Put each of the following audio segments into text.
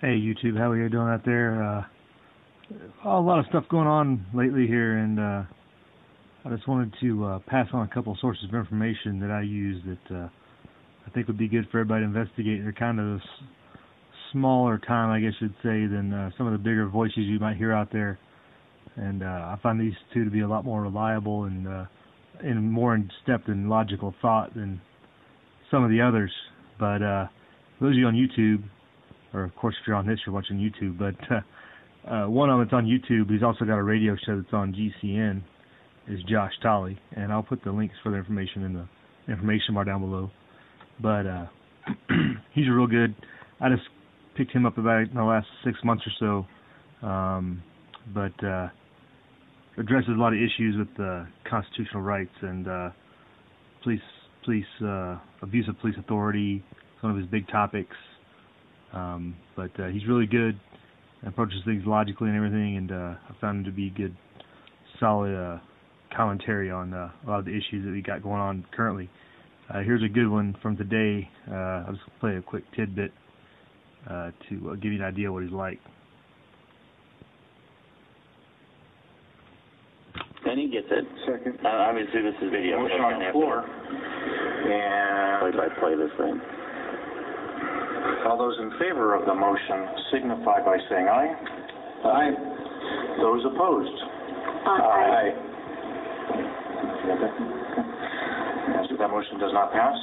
Hey YouTube, how are you doing out there? A lot of stuff going on lately here, and I just wanted to pass on a couple of sources of information that I use that I think would be good for everybody to investigate. They're kind of smaller time, I guess you'd say, than some of the bigger voices you might hear out there. And I find these two to be a lot more reliable and more in-depth and logical thought than some of the others. But those of you on YouTube, or of course if you're on this, you're watching YouTube, but one of them that's on YouTube, he's also got a radio show that's on GCN, is Josh Tolley, and I'll put the links for the information in the information bar down below. But he's real good. I just picked him up about in the last 6 months or so, but addresses a lot of issues with constitutional rights and abuse of police authority. It's one of his big topics. But he's really good, approaches things logically and everything, and I found him to be good, solid commentary on a lot of the issues that we got going on currently. Here's a good one from today. I'll just play a quick tidbit to give you an idea what he's like. And he gets it. Second. Obviously, this is video. Motion on the floor. And play this thing. all those in favor of the motion signify by saying aye. Aye. Those opposed? Aye. So that motion does not pass.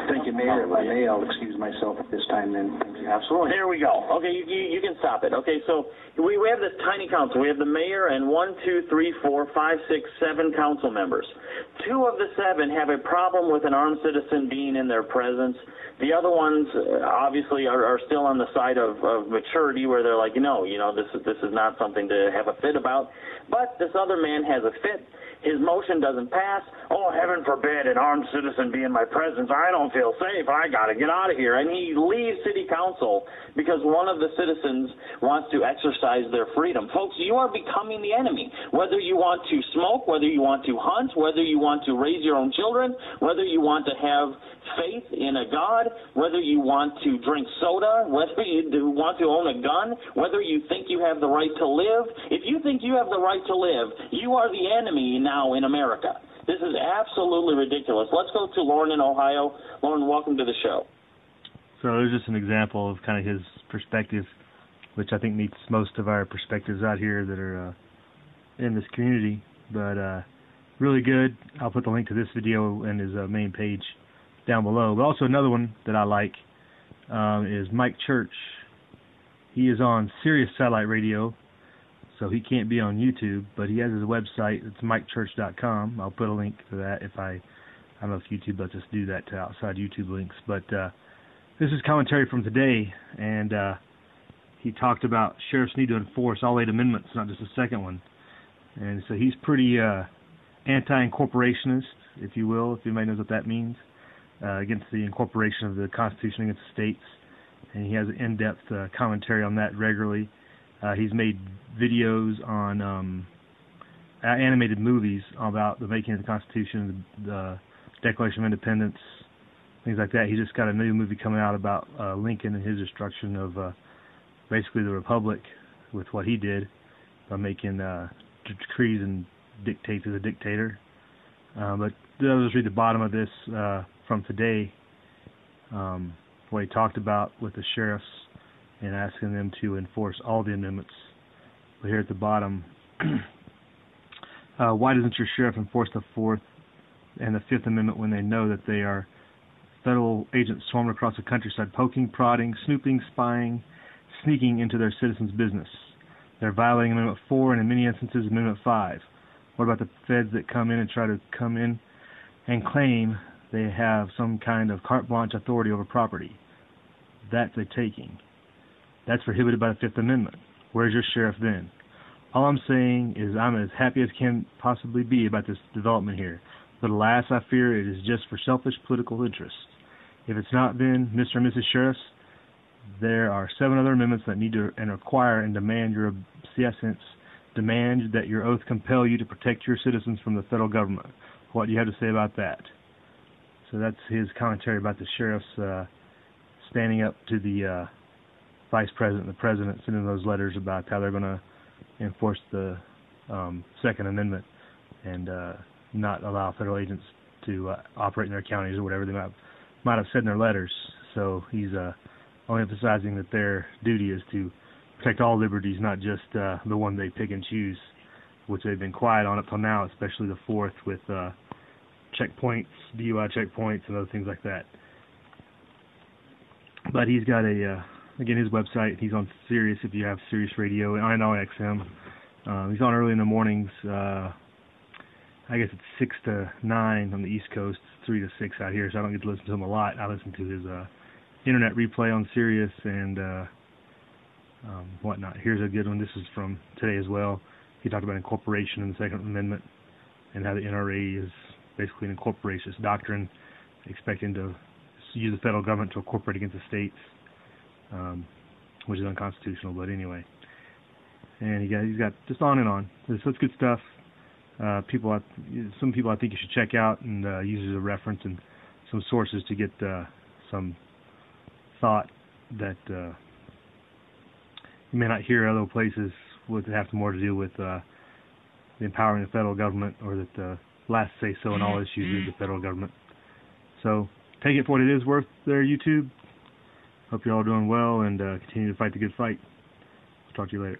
Thank you, Mayor. If I may, I'll excuse myself at this time then. Thank you. Absolutely. There we go. Okay, you can stop it. Okay, so we have this tiny council. We have the mayor and 1, 2, 3, 4, 5, 6, 7 council members. 2 of the 7 have a problem with an armed citizen being in their presence. The other ones obviously are still on the side of maturity, where they're like, no, this is not something to have a fit about. But this other man has a fit. His motion doesn't pass. Oh, heaven forbid an armed citizen be in my presence. I don't feel safe. I got to get out of here. And he leaves city council because one of the citizens wants to exercise their freedom. Folks, you are becoming the enemy. Whether you want to smoke, whether you want to hunt, whether you want to raise your own children, whether you want to have faith in a God, whether you want to drink soda, whether you want to own a gun, whether you think you have the right to live. If you think you have the right to live, you are the enemy now in America. This is absolutely ridiculous. Let's go to Lauren in Ohio. Lauren, welcome to the show. So there's just an example of kind of his perspective, which I think meets most of our perspectives out here that are in this community. But really good. I'll put the link to this video and his main page down below. But also another one that I like is Mike Church. He is on Sirius Satelitte Radio, so he can't be on YouTube, but he has his website. It's mikechurch.com. I'll put a link to that if I don't know if YouTube lets us do that to outside YouTube links. But this is commentary from today, and he talked about sheriffs need to enforce all 8 amendments, not just the second one. And so he's pretty anti-incorporationist, if you will, if anybody knows what that means, against the incorporation of the Constitution against the states. And he has an in-depth commentary on that regularly. He's made videos on animated movies about the making of the Constitution, the Declaration of Independence, things like that. He just got a new movie coming out about Lincoln and his destruction of basically the Republic with what he did by making decrees and dictates as a dictator. But I'll just read the bottom of this from today, what he talked about with the sheriffs and asking them to enforce all the amendments. But here at the bottom, why doesn't your sheriff enforce the 4th and the 5th Amendment when they know that they are federal agents swarming across the countryside, poking, prodding, snooping, spying, sneaking into their citizens' business? They're violating Amendment 4 and in many instances Amendment 5. What about the feds that come in and try to come in and claim they have some kind of carte blanche authority over property? That's a taking. That's prohibited by the 5th Amendment. Where's your sheriff then? All I'm saying is I'm as happy as can possibly be about this development here. But alas, I fear it is just for selfish political interest. If it's not, then, Mr. and Mrs. Sheriffs, there are 7 other amendments that need to and require and demand your obedience, demand that your oath compel you to protect your citizens from the federal government. What do you have to say about that? So that's his commentary about the sheriffs standing up to the Vice President and the President sending those letters about how they're going to enforce the Second Amendment and not allow federal agents to operate in their counties or whatever they might have said in their letters. So he's only emphasizing that their duty is to protect all liberties, not just the one they pick and choose, which they've been quiet on up till now, especially the fourth with checkpoints, DUI checkpoints, and other things like that. But he's got again, his website. He's on Sirius if you have Sirius Radio and on XM. He's on early in the mornings. I guess it's 6 to 9 on the East Coast, 3 to 6 out here, so I don't get to listen to him a lot. I listen to his internet replay on Sirius and whatnot. Here's a good one. This is from today as well. He talked about incorporation in the Second Amendment and how the NRA is basically an incorporationist doctrine, expecting to use the federal government to incorporate against the states, which is unconstitutional, but anyway. And he's got just on and on. So it's good stuff. Some people I think you should check out and use as a reference and some sources to get some thought that you may not hear other places would have more to do with empowering the federal government, or that the last say-so in all issues is the federal government. So take it for what it is worth there, YouTube. Hope you're all doing well and continue to fight the good fight. I'll talk to you later.